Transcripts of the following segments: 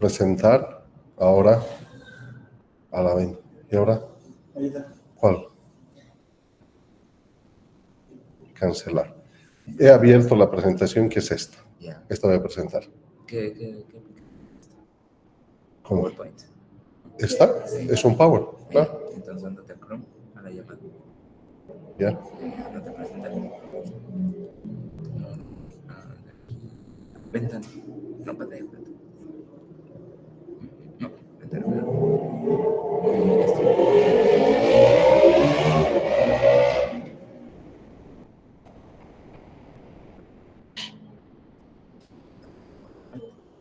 Presentar. Ahora. A la 20. ¿Y ahora? ¿Cuál? Cancelar. He abierto la presentación, que es esta. Ya. Esta voy a presentar. ¿Qué? ¿Cómo? PowerPoint. ¿Esta? Sí. Es un Power, claro. Entonces, ándate a Chrome, a la llamada. Ya. Ándate a presentar. Ventana. No, pantalla. No, ventana.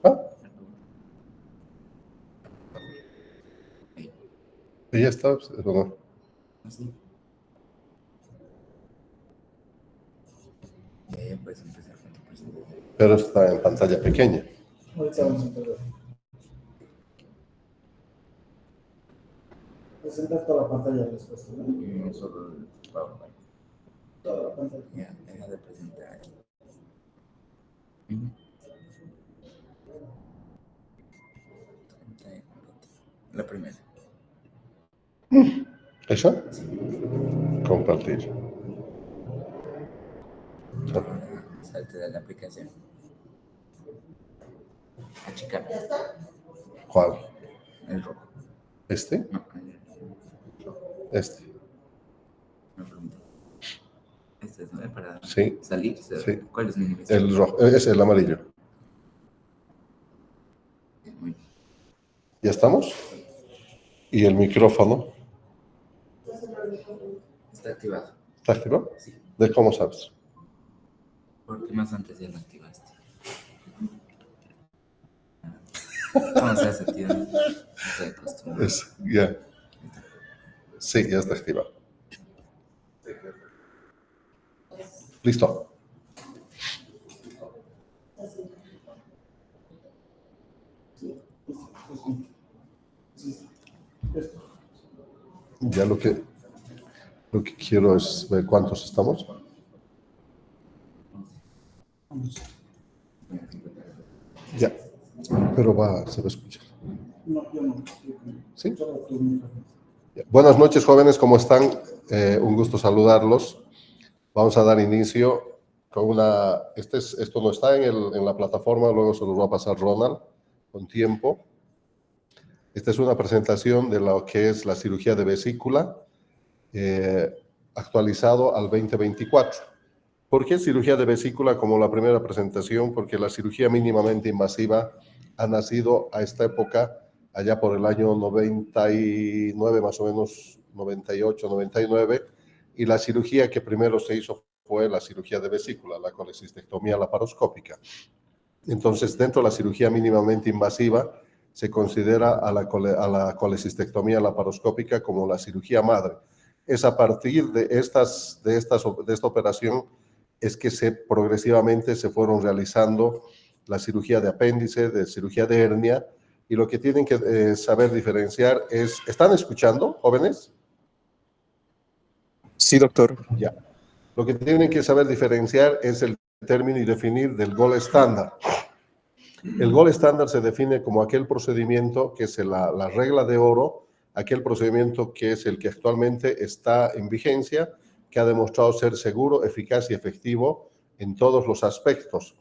¿Ah? Y ya está. ¿No? Así. Ya puedes empezar con tu presentación. Pero está en pantalla pequeña. Ahorita vamos a empezar. Presentar toda la pantalla después, ¿no? No solo el PowerPoint. Toda la pantalla. Ya, deja de presentar. La primera. ¿Esa? Compartir. Ahora salte de la aplicación. Achicar. ¿Cuál? El rojo. ¿Este? No, Este. me pregunto. Este es, ¿no? Para Sí. salir. Sí. ¿Cuál es minimizar? El rojo. Es el amarillo. Muy bien. ¿Ya estamos? ¿Y el micrófono? Está activado. ¿Está activado? Sí. ¿De cómo sabes? Porque más antes ya lo activaste. ¿Cómo se hace, tío? No estoy acostumbrado. Ya. Sí, ya está activado. Listo. Ya lo que quiero es ver cuántos estamos. Ya. Pero se va a escuchar. No, yo no. ¿Sí? Solo tu micrófono. Buenas noches, jóvenes, ¿cómo están? Un gusto saludarlos. Vamos a dar inicio con una... Esto no está en la plataforma, luego se los va a pasar Ronald con tiempo. Esta es una presentación de lo que es la cirugía de vesícula, actualizado al 2024. ¿Por qué cirugía de vesícula como la primera presentación? Porque la cirugía mínimamente invasiva ha nacido a esta época, allá por el año 99, más o menos 98, 99, y la cirugía que primero se hizo fue la cirugía de vesícula, la colecistectomía laparoscópica. Entonces, dentro de la cirugía mínimamente invasiva, se considera a la colecistectomía laparoscópica como la cirugía madre. Es a partir de esta operación es que progresivamente se fueron realizando la cirugía de apéndice, de cirugía de hernia, y lo que tienen que saber diferenciar es... ¿Están escuchando, jóvenes? Sí, doctor. Ya. Lo que tienen que saber diferenciar es el término y definir del gold estándar. El gold estándar se define como aquel procedimiento que es la regla de oro, aquel procedimiento que es el que actualmente está en vigencia, que ha demostrado ser seguro, eficaz y efectivo en todos los aspectos,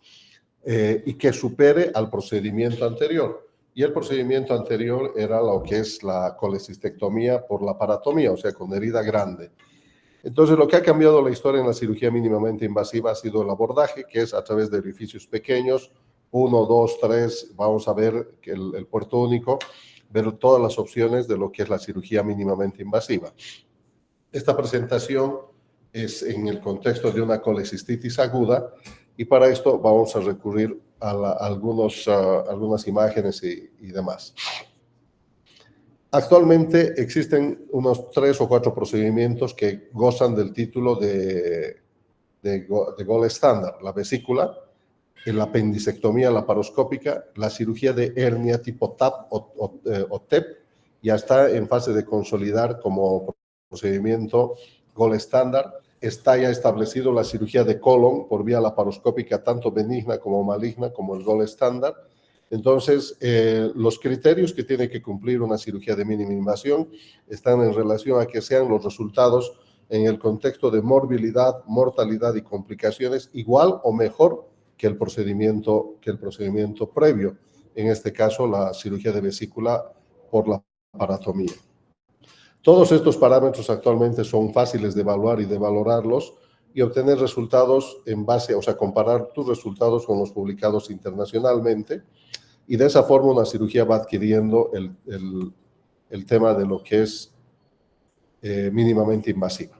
y que supere al procedimiento anterior. Y el procedimiento anterior era lo que es la colecistectomía por laparotomía, o sea, con herida grande. Entonces, lo que ha cambiado la historia en la cirugía mínimamente invasiva ha sido el abordaje, que es a través de orificios pequeños, 1, 2, 3, vamos a ver que el puerto único, ver todas las opciones de lo que es la cirugía mínimamente invasiva. Esta presentación es en el contexto de una colecistitis aguda, y para esto vamos a recurrir a algunas imágenes y demás. Actualmente existen unos 3 o 4 procedimientos que gozan del título de gold estándar: la vesícula, la apendicectomía laparoscópica, la cirugía de hernia tipo TAP o TEP, ya está en fase de consolidar como procedimiento gold estándar. Está ya establecido la cirugía de colon por vía laparoscópica, tanto benigna como maligna, como el gold estándar. Entonces, los criterios que tiene que cumplir una cirugía de mínima invasión están en relación a que sean los resultados en el contexto de morbilidad, mortalidad y complicaciones igual o mejor que el procedimiento previo, en este caso la cirugía de vesícula por la paratomía. Todos estos parámetros actualmente son fáciles de evaluar y de valorarlos y obtener resultados en base, o sea, comparar tus resultados con los publicados internacionalmente, y de esa forma una cirugía va adquiriendo el tema de lo que es mínimamente invasiva.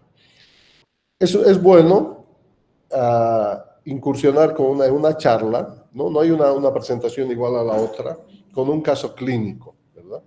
Eso es bueno incursionar con una charla, ¿no? No hay una presentación igual a la otra, con un caso clínico, ¿verdad?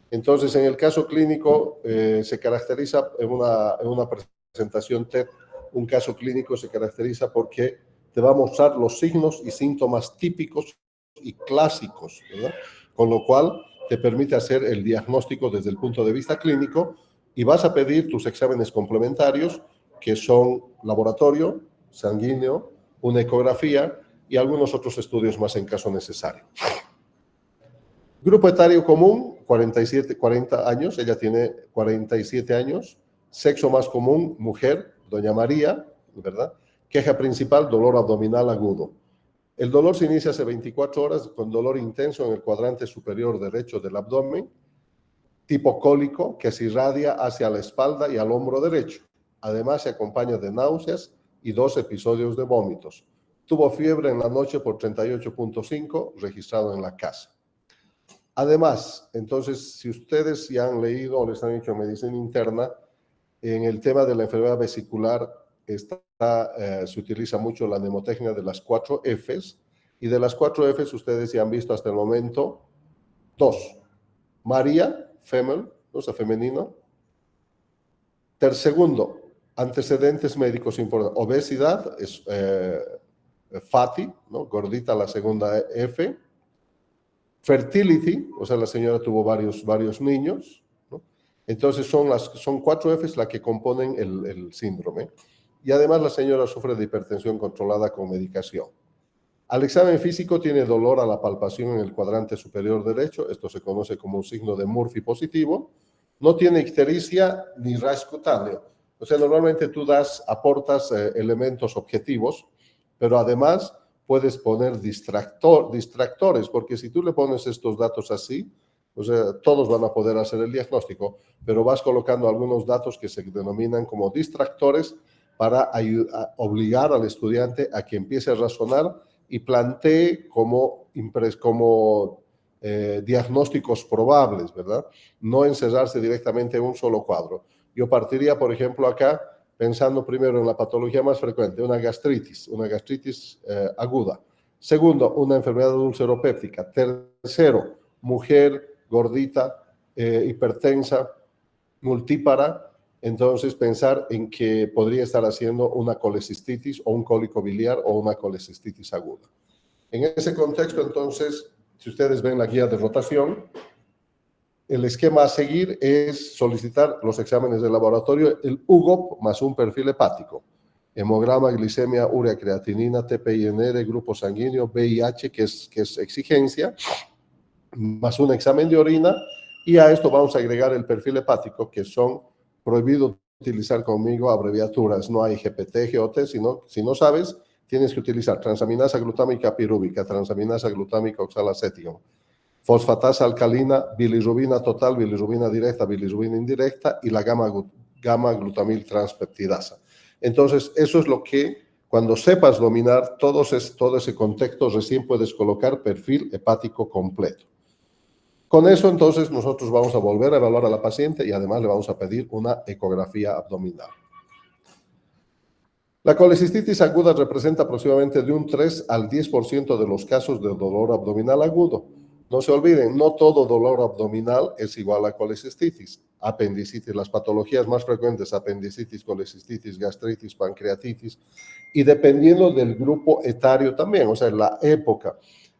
Entonces, en el caso clínico se caracteriza en una presentación TED, un caso clínico se caracteriza porque te va a mostrar los signos y síntomas típicos y clásicos, ¿verdad? Con lo cual te permite hacer el diagnóstico desde el punto de vista clínico y vas a pedir tus exámenes complementarios, que son laboratorio, sanguíneo, una ecografía y algunos otros estudios más en caso necesario. Grupo etario común, 40 años, ella tiene 47 años. Sexo más común, mujer, doña María, ¿verdad? Queja principal, dolor abdominal agudo. El dolor se inicia hace 24 horas con dolor intenso en el cuadrante superior derecho del abdomen, tipo cólico, que se irradia hacia la espalda y al hombro derecho. Además, se acompaña de náuseas y 2 episodios de vómitos. Tuvo fiebre en la noche por 38.5, registrado en la casa. Además, entonces, si ustedes ya han leído o les han hecho medicina interna, en el tema de la enfermedad vesicular se utiliza mucho la mnemotecnia de las 4 Fs, y de las 4 Fs ustedes ya han visto hasta el momento 2. María, femel, o sea, femenino. Segundo, antecedentes médicos importantes. Obesidad, es fatty, ¿no? Gordita, la segunda F. Fertility, o sea, la señora tuvo varios niños, ¿no? Entonces son 4 Fs las que componen el síndrome. Y además la señora sufre de hipertensión controlada con medicación. Al examen físico tiene dolor a la palpación en el cuadrante superior derecho, esto se conoce como un signo de Murphy positivo. No tiene ictericia ni rash cutáneo. O sea, normalmente tú aportas elementos objetivos, pero además puedes poner distractores, porque si tú le pones estos datos así, o sea, todos van a poder hacer el diagnóstico, pero vas colocando algunos datos que se denominan como distractores para obligar al estudiante a que empiece a razonar y plantee como diagnósticos probables, ¿verdad? No encerrarse directamente en un solo cuadro. Yo partiría, por ejemplo, acá pensando primero en la patología más frecuente, una gastritis aguda. Segundo, una enfermedad ulceropéptica. Tercero, mujer gordita, hipertensa, multípara. Entonces, pensar en que podría estar haciendo una colecistitis o un cólico biliar o una colecistitis aguda. En ese contexto, entonces, si ustedes ven la guía de rotación, el esquema a seguir es solicitar los exámenes de laboratorio, el UGOP más un perfil hepático, hemograma, glicemia, urea, creatinina, TPINR, grupo sanguíneo, VIH, que es exigencia, más un examen de orina, y a esto vamos a agregar el perfil hepático, que son prohibido utilizar conmigo abreviaturas, no hay GPT, GOT, sino, si no sabes, tienes que utilizar transaminasa glutámica pirúvica, transaminasa glutámica oxalacética, fosfatasa alcalina, bilirrubina total, bilirrubina directa, bilirrubina indirecta y la gamma-glutamil transpeptidasa. Entonces, eso es lo que, cuando sepas dominar todo ese contexto, recién puedes colocar perfil hepático completo. Con eso, entonces, nosotros vamos a volver a evaluar a la paciente y además le vamos a pedir una ecografía abdominal. La colecistitis aguda representa aproximadamente de un 3 al 10% de los casos de dolor abdominal agudo. No se olviden, no todo dolor abdominal es igual a colecistitis. Apendicitis, las patologías más frecuentes, apendicitis, colecistitis, gastritis, pancreatitis, y dependiendo del grupo etario también, o sea, la época.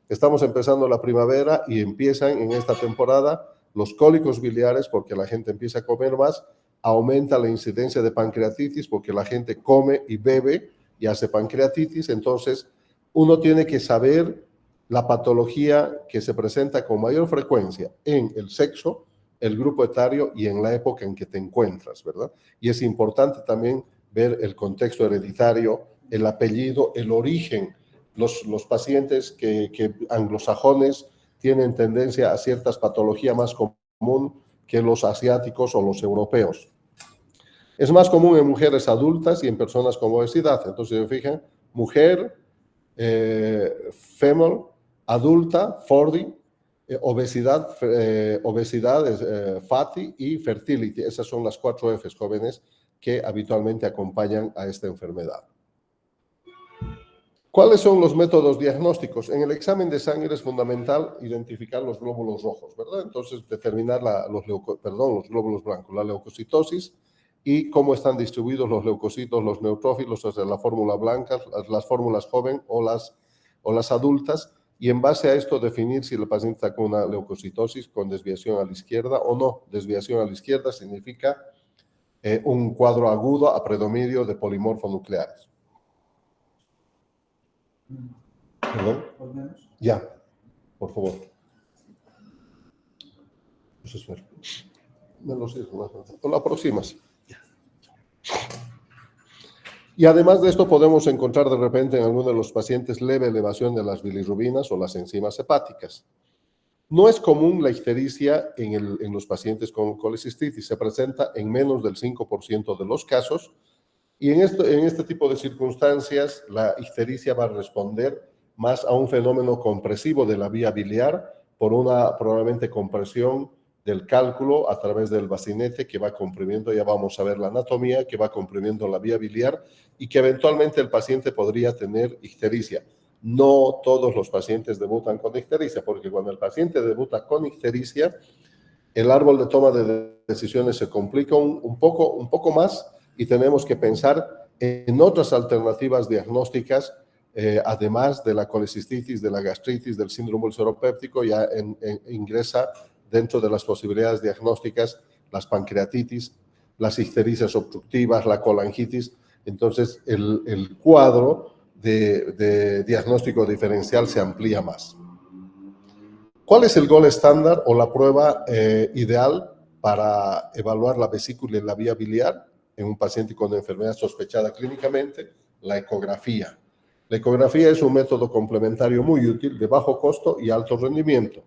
Estamos empezando la primavera y empiezan en esta temporada los cólicos biliares porque la gente empieza a comer más, aumenta la incidencia de pancreatitis porque la gente come y bebe y hace pancreatitis. Entonces, uno tiene que saber la patología que se presenta con mayor frecuencia en el sexo, el grupo etario y en la época en que te encuentras, ¿verdad? Y es importante también ver el contexto hereditario, el apellido, el origen. Los pacientes que anglosajones tienen tendencia a ciertas patologías más común que los asiáticos o los europeos. Es más común en mujeres adultas y en personas con obesidad. Entonces, se fijan, mujer, female, adulta, 40, obesidad, fatty y fertility. Esas son las 4 Fs jóvenes que habitualmente acompañan a esta enfermedad. ¿Cuáles son los métodos diagnósticos? En el examen de sangre es fundamental identificar los glóbulos rojos, ¿verdad? Entonces, determinar los glóbulos blancos, la leucocitosis y cómo están distribuidos los leucocitos, los neutrófilos, o sea, la fórmula blanca, las fórmulas joven o las adultas, y en base a esto definir si el paciente está con una leucocitosis con desviación a la izquierda o no. Desviación a la izquierda significa un cuadro agudo a predominio de polimorfonucleares. ¿Perdón? Por menos. Ya, por favor. Eso es ver. Me lo sirvo más. O lo aproximas. Y además de esto podemos encontrar de repente en algunos de los pacientes leve elevación de las bilirrubinas o las enzimas hepáticas. No es común la ictericia en los pacientes con colecistitis. Se presenta en menos del 5% de los casos. Y en este tipo de circunstancias, la ictericia va a responder más a un fenómeno compresivo de la vía biliar por una probablemente compresión del cálculo a través del bacinete que va comprimiendo, ya vamos a ver la anatomía, que va comprimiendo la vía biliar y que eventualmente el paciente podría tener ictericia. No todos los pacientes debutan con ictericia, porque cuando el paciente debuta con ictericia, el árbol de toma de decisiones se complica un poco más y tenemos que pensar en otras alternativas diagnósticas, además de la colecistitis, de la gastritis, del síndrome ulceropéptico, ya ingresa dentro de las posibilidades diagnósticas las pancreatitis, las ictericias obstructivas, la colangitis. Entonces, el cuadro de diagnóstico diferencial se amplía más. ¿Cuál es el gold estándar o la prueba ideal para evaluar la vesícula y la vía biliar en un paciente con enfermedad sospechada clínicamente? La ecografía. La ecografía es un método complementario muy útil, de bajo costo y alto rendimiento.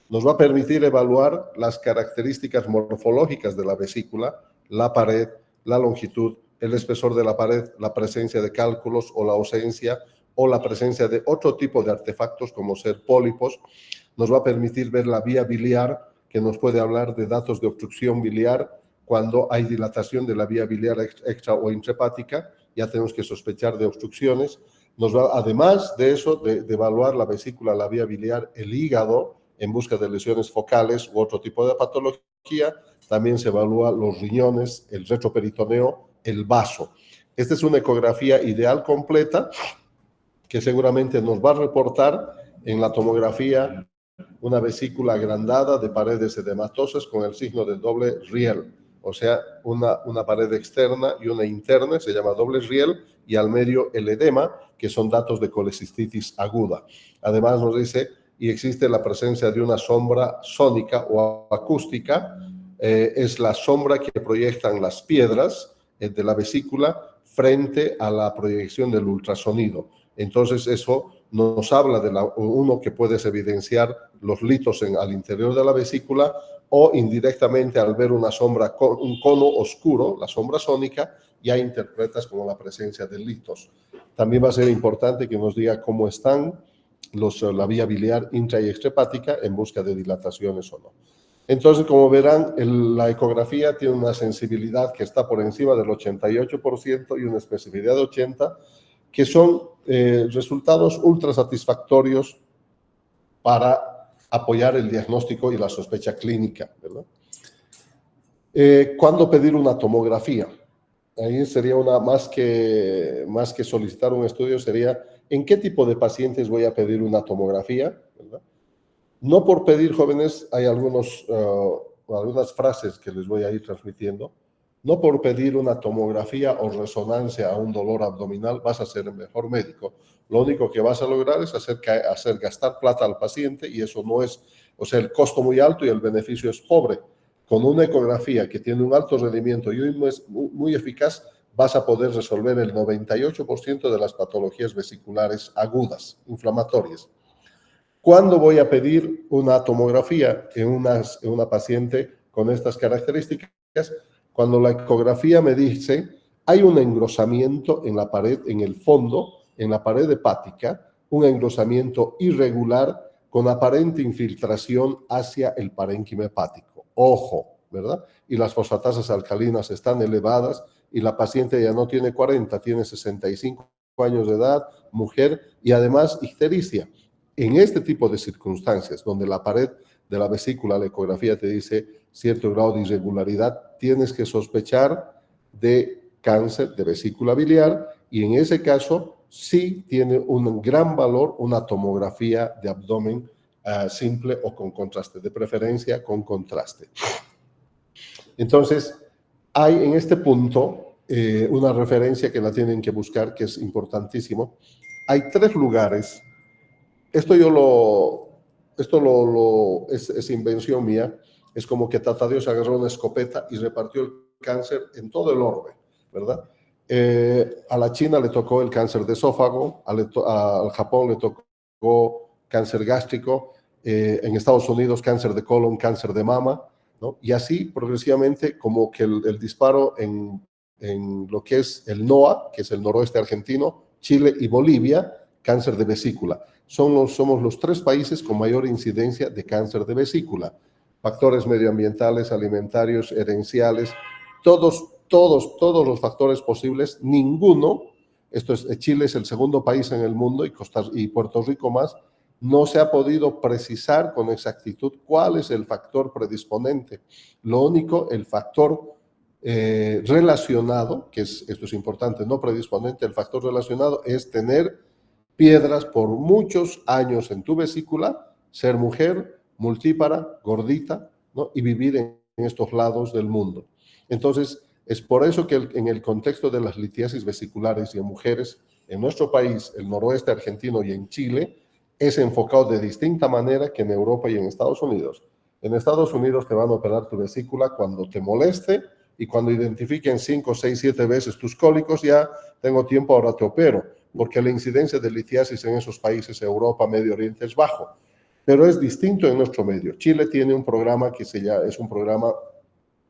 Nos va a permitir evaluar las características morfológicas de la vesícula, la pared, la longitud, el espesor de la pared, la presencia de cálculos o la ausencia, o la presencia de otro tipo de artefactos como ser pólipos. Nos va a permitir ver la vía biliar, que nos puede hablar de datos de obstrucción biliar. Cuando hay dilatación de la vía biliar extra o intrahepática, ya tenemos que sospechar de obstrucciones. Nos va, además de eso, de evaluar la vesícula, la vía biliar, el hígado, en busca de lesiones focales u otro tipo de patología. También se evalúa los riñones, el retroperitoneo, el vaso. Esta es una ecografía ideal completa que seguramente nos va a reportar en la tomografía una vesícula agrandada de paredes edematosas con el signo de doble riel, o sea, una pared externa y una interna, se llama doble riel, y al medio el edema, que son datos de colecistitis aguda. Además nos dice, y existe la presencia de una sombra sónica o acústica, es la sombra que proyectan las piedras de la vesícula frente a la proyección del ultrasonido. Entonces eso nos habla de uno que puedes evidenciar los litos al interior de la vesícula, o indirectamente al ver una sombra, un cono oscuro, la sombra sónica, ya interpretas como la presencia de litos. También va a ser importante que nos diga cómo están la vía biliar intra y extrahepática en busca de dilataciones o no. Entonces, como verán, la ecografía tiene una sensibilidad que está por encima del 88% y una especificidad de 80%, que son resultados ultra satisfactorios para apoyar el diagnóstico y la sospecha clínica, ¿verdad? ¿Cuándo pedir una tomografía? Ahí sería más que solicitar un estudio, sería ¿en qué tipo de pacientes voy a pedir una tomografía? ¿Verdad? No por pedir, jóvenes, hay algunas frases que les voy a ir transmitiendo. No por pedir una tomografía o resonancia a un dolor abdominal vas a ser el mejor médico. Lo único que vas a lograr es hacer gastar plata al paciente y eso no es, o sea, el costo muy alto y el beneficio es pobre. Con una ecografía que tiene un alto rendimiento y muy eficaz, vas a poder resolver el 98% de las patologías vesiculares agudas, inflamatorias. ¿Cuándo voy a pedir una tomografía en una paciente con estas características? Cuando la ecografía me dice, hay un engrosamiento en la pared, en el fondo, en la pared hepática, un engrosamiento irregular con aparente infiltración hacia el parénquima hepático. Ojo, ¿verdad? Y las fosfatasas alcalinas están elevadas y la paciente ya no tiene 40, tiene 65 años de edad, mujer y además ictericia. En este tipo de circunstancias, donde la pared de la vesícula, la ecografía te dice cierto grado de irregularidad, tienes que sospechar de cáncer de vesícula biliar y en ese caso sí tiene un gran valor una tomografía de abdomen simple o con contraste, de preferencia con contraste. Entonces, hay en este punto una referencia que la tienen que buscar, que es importantísimo. Hay 3 lugares. Es invención mía. Es como que Tata Dios agarró una escopeta y repartió el cáncer en todo el orbe, ¿verdad? A la China le tocó el cáncer de esófago, al Japón le tocó cáncer gástrico, en Estados Unidos cáncer de colon, cáncer de mama, ¿no? Y así progresivamente como que el disparo en lo que es el NOA, que es el noroeste argentino, Chile y Bolivia, cáncer de vesícula. Somos los 3 países con mayor incidencia de cáncer de vesícula. Factores medioambientales, alimentarios, herenciales, todos los factores posibles, ninguno, Chile es el segundo país en el mundo y Puerto Rico más, no se ha podido precisar con exactitud cuál es el factor predisponente. Lo único, el factor relacionado, esto es importante, no predisponente, el factor relacionado es tener piedras por muchos años en tu vesícula, ser mujer, multípara, gordita, ¿no? Y vivir en estos lados del mundo. Entonces, es por eso que en el contexto de las litiasis vesiculares y en mujeres, en nuestro país, el noroeste argentino y en Chile, es enfocado de distinta manera que en Europa y en Estados Unidos. En Estados Unidos te van a operar tu vesícula cuando te moleste y cuando identifiquen 5, 6, 7 veces tus cólicos, ya tengo tiempo, ahora te opero, porque la incidencia de litiasis en esos países, Europa, Medio Oriente, es bajo. Pero es distinto en nuestro medio. Chile tiene un programa que es un programa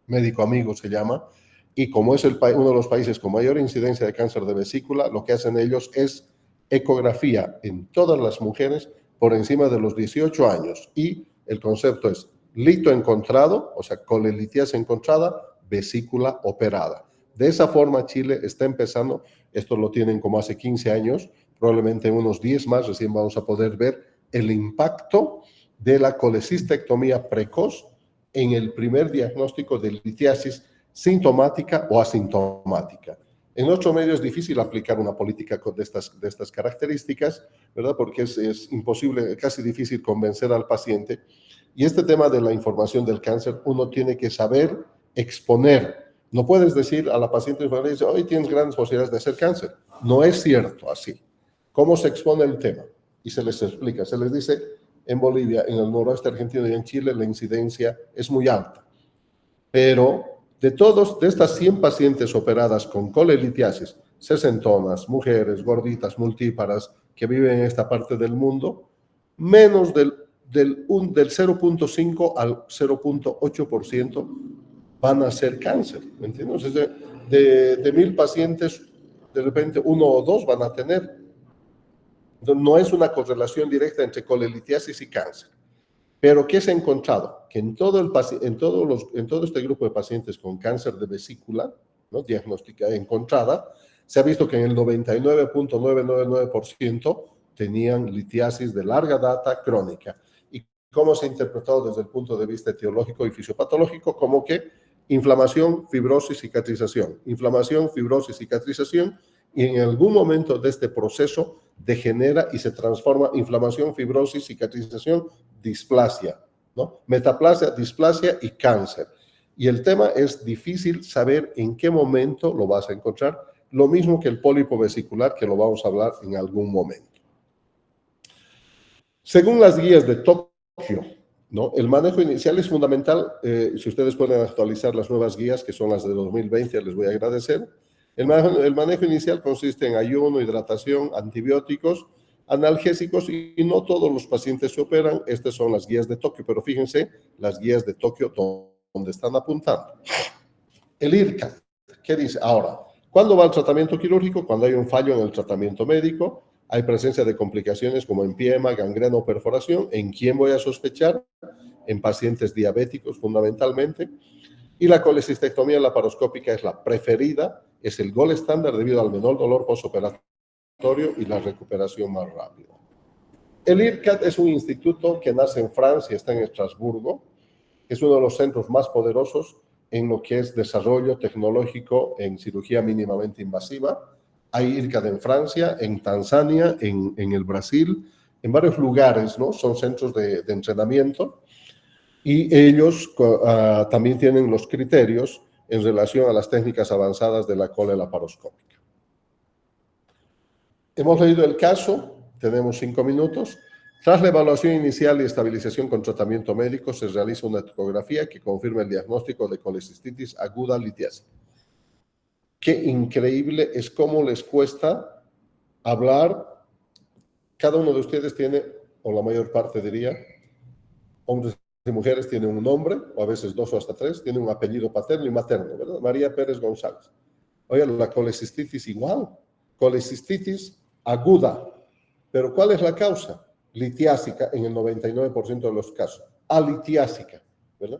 Médico Amigo, se llama, y como es uno de los países con mayor incidencia de cáncer de vesícula, lo que hacen ellos es ecografía en todas las mujeres por encima de los 18 años. Y el concepto es lito encontrado, o sea, colelitiasis encontrada, vesícula operada. De esa forma, Chile está empezando, esto lo tienen como hace 15 años, probablemente en unos 10 más recién vamos a poder ver el impacto de la colecistectomía precoz en el primer diagnóstico de litiasis sintomática o asintomática. En nuestro medio es difícil aplicar una política de estas características, ¿verdad? Porque es imposible, casi difícil convencer al paciente. Y este tema de la información del cáncer, uno tiene que saber exponer. No puedes decir a la paciente, hoy tienes grandes posibilidades de hacer cáncer. No es cierto así. ¿Cómo se expone el tema? Y se les explica, se les dice, en Bolivia, en el noroeste argentino y en Chile la incidencia es muy alta. Pero de estas 100 pacientes operadas con colelitiasis, sesentonas, mujeres, gorditas, multíparas, que viven en esta parte del mundo, menos del 0.5 al 0.8% van a ser cáncer, ¿me entiendes? Entonces, de 1000 pacientes, de repente 1 o 2 van a tener. No es una correlación directa entre colelitiasis y cáncer. Pero ¿qué se ha encontrado? Que en todo este grupo de pacientes con cáncer de vesícula, ¿no? Diagnosticada, encontrada, se ha visto que en el 99.999% tenían litiasis de larga data crónica. ¿Y cómo se ha interpretado desde el punto de vista etiológico y fisiopatológico? Como que inflamación, fibrosis, cicatrización. Inflamación, fibrosis, cicatrización. Y en algún momento de este proceso degenera y se transforma inflamación, fibrosis, cicatrización, displasia, ¿no? Metaplasia, displasia y cáncer. Y el tema es difícil saber en qué momento lo vas a encontrar, lo mismo que el pólipo vesicular, que lo vamos a hablar en algún momento. Según las guías de Tokio, ¿no? El manejo inicial es fundamental. Si ustedes pueden actualizar las nuevas guías, que son las de 2020, les voy a agradecer. El manejo inicial consiste en ayuno, hidratación, antibióticos, analgésicos, y no todos los pacientes se operan. Estas son las guías de Tokio, pero fíjense las guías de Tokio donde están apuntando. El IRCAD, ¿qué dice? Ahora, ¿cuándo va el tratamiento quirúrgico? Cuando hay un fallo en el tratamiento médico, hay presencia de complicaciones como empiema, gangrena o perforación. ¿En quién voy a sospechar? En pacientes diabéticos fundamentalmente. Y la colecistectomía laparoscópica es la preferida, es el gold estándar debido al menor dolor postoperatorio y la recuperación más rápida. El IRCAD es un instituto que nace en Francia, está en Estrasburgo, es uno de los centros más poderosos en lo que es desarrollo tecnológico en cirugía mínimamente invasiva. Hay IRCAD en Francia, en Tanzania, en el Brasil, en varios lugares, ¿no? Son centros de entrenamiento, y ellos también tienen los criterios en relación a las técnicas avanzadas de la cole laparoscópica. Hemos leído el caso, tenemos 5 minutos. Tras la evaluación inicial y estabilización con tratamiento médico, se realiza una ecografía que confirma el diagnóstico de colecistitis aguda litiásica. Qué increíble es cómo les cuesta hablar. Cada uno de ustedes tiene, o la mayor parte diría, hombres y mujeres, tienen un nombre, o a veces 2 o hasta 3, tienen un apellido paterno y materno, ¿verdad? María Pérez González. Oye, la colecistitis igual, colecistitis aguda. ¿Pero cuál es la causa? Litiásica en el 99% de los casos. Alitiásica, ¿verdad?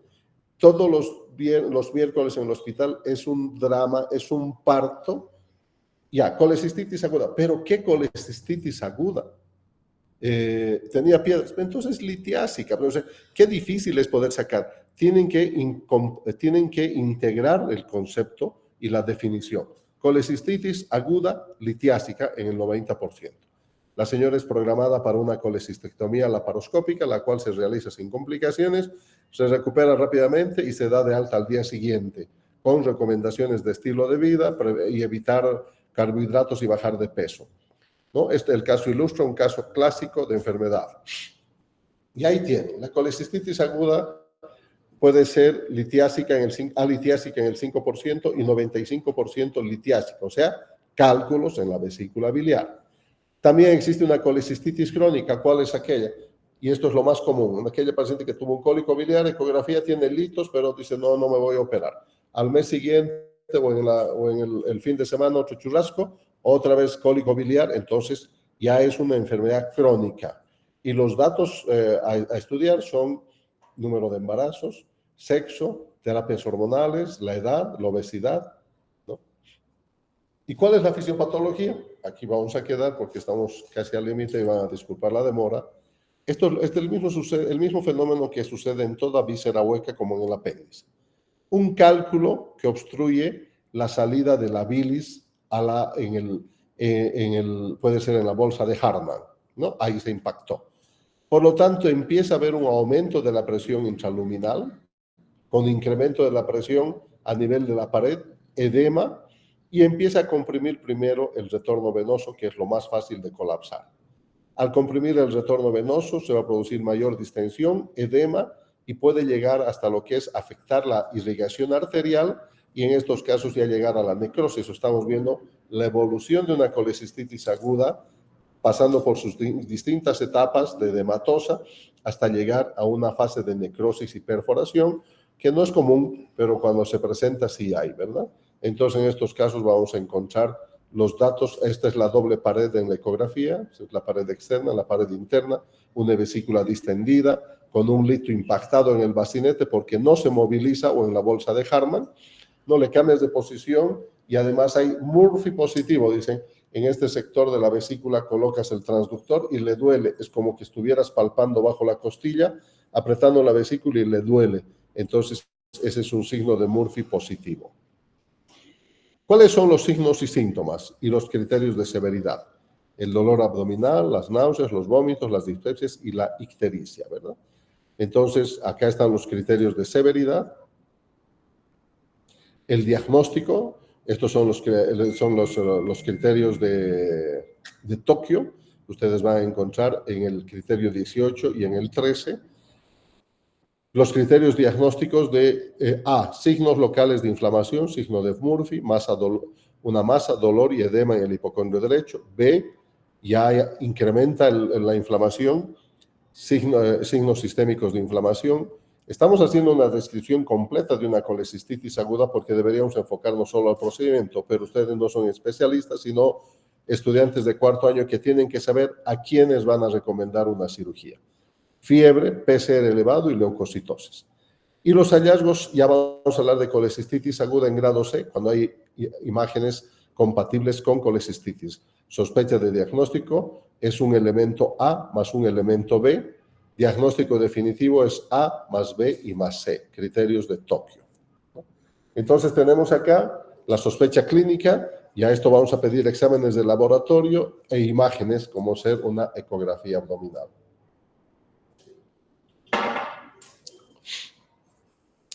Todos los miércoles en el hospital es un drama, es un parto. Ya, colecistitis aguda. ¿Pero qué colecistitis aguda? Tenía piedras, entonces litiásica. Pero, o sea, qué difícil es poder sacar. Tienen que integrar el concepto y la definición. Colecistitis aguda litiásica en el 90%. La señora es programada para una colecistectomía laparoscópica, la cual se realiza sin complicaciones, se recupera rápidamente y se da de alta al día siguiente, con recomendaciones de estilo de vida y evitar carbohidratos y bajar de peso, ¿no? El caso ilustra un caso clásico de enfermedad. Y ahí tienen, la colecistitis aguda puede ser alitiásica en el 5% y 95% litiásica, o sea, cálculos en la vesícula biliar. También existe una colecistitis crónica. ¿Cuál es aquella? Y esto es lo más común. Aquella paciente que tuvo un cólico biliar, ecografía, tiene litos, pero dice, no me voy a operar. Al mes siguiente o en el fin de semana, otro churrasco, otra vez cólico biliar, entonces ya es una enfermedad crónica. Y los datos a estudiar son número de embarazos, sexo, terapias hormonales, la edad, la obesidad, ¿no? ¿Y cuál es la fisiopatología? Aquí vamos a quedar porque estamos casi al límite y van a disculpar la demora. Esto es el mismo fenómeno que sucede en toda víscera hueca como en el apéndice. Un cálculo que obstruye la salida de la bilis puede ser en la bolsa de Hartmann, ¿no? Ahí se impactó. Por lo tanto, empieza a haber un aumento de la presión intraluminal, con incremento de la presión a nivel de la pared, edema, y empieza a comprimir primero el retorno venoso, que es lo más fácil de colapsar. Al comprimir el retorno venoso se va a producir mayor distensión, edema, y puede llegar hasta lo que es afectar la irrigación arterial, y en estos casos ya llegar a la necrosis. Estamos viendo la evolución de una colecistitis aguda, pasando por sus distintas etapas de edematosa, hasta llegar a una fase de necrosis y perforación, que no es común, pero cuando se presenta sí hay, ¿verdad? Entonces, en estos casos vamos a encontrar los datos. Esta es la doble pared en la ecografía, la pared externa, la pared interna, una vesícula distendida, con un lito impactado en el bacinete porque no se moviliza, o en la bolsa de Hartmann, no le cambias de posición, y además hay Murphy positivo, dicen. En este sector de la vesícula colocas el transductor y le duele, es como que estuvieras palpando bajo la costilla, apretando la vesícula y le duele. Entonces, ese es un signo de Murphy positivo. ¿Cuáles son los signos y síntomas y los criterios de severidad? El dolor abdominal, las náuseas, los vómitos, las dispepsias y la ictericia, ¿verdad? Entonces, acá están los criterios de severidad. el diagnóstico. Estos son los criterios de Tokio. Ustedes van a encontrar en el criterio 18 y en el 13 los criterios diagnósticos de A, signos locales de inflamación, signo de Murphy, una masa, dolor y edema en el hipocondrio derecho. B, ya incrementa la inflamación, signos sistémicos de inflamación. Estamos haciendo una descripción completa de una colecistitis aguda porque deberíamos enfocarnos solo al procedimiento, pero ustedes no son especialistas, sino estudiantes de cuarto año que tienen que saber a quiénes van a recomendar una cirugía. Fiebre, PCR elevado y leucocitosis. Y los hallazgos, ya vamos a hablar de colecistitis aguda en grado C, cuando hay imágenes compatibles con colecistitis. Sospecha de diagnóstico es un elemento A más un elemento B. Diagnóstico definitivo es A más B y más C, criterios de Tokio. Entonces tenemos acá la sospecha clínica, y a esto vamos a pedir exámenes de laboratorio e imágenes como ser una ecografía abdominal.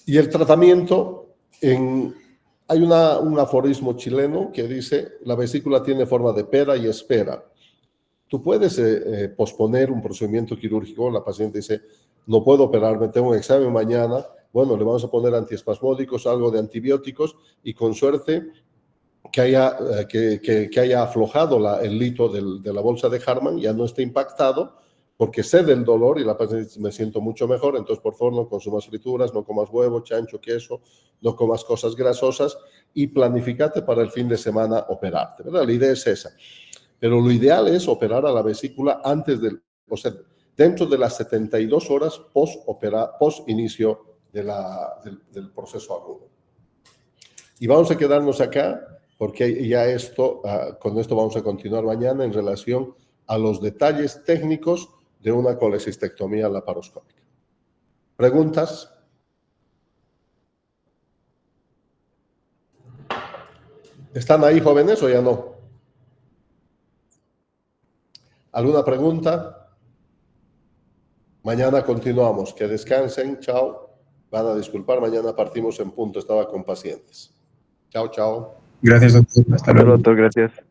Y el tratamiento, hay un aforismo chileno que dice, la vesícula tiene forma de pera y espera. Tú puedes posponer un procedimiento quirúrgico, la paciente dice, no puedo operarme, tengo un examen mañana, bueno, le vamos a poner antiespasmódicos, algo de antibióticos, y con suerte que haya aflojado el lito de la bolsa de Hartmann, ya no esté impactado, porque cede el dolor y la paciente dice, me siento mucho mejor, entonces por favor no consumas frituras, no comas huevo, chancho, queso, no comas cosas grasosas y planifícate para el fin de semana operarte, ¿verdad? La idea es esa. Pero lo ideal es operar a la vesícula dentro de las 72 horas post inicio del proceso agudo. Y vamos a quedarnos acá porque ya con esto vamos a continuar mañana en relación a los detalles técnicos de una colecistectomía laparoscópica. ¿Preguntas? ¿Están ahí, jóvenes, o ya no? ¿Alguna pregunta? Mañana continuamos. Que descansen. Chao. Van a disculpar, mañana partimos en punto. Estaba con pacientes. Chao, chao. Gracias, doctor. Hasta luego. Doctor, gracias.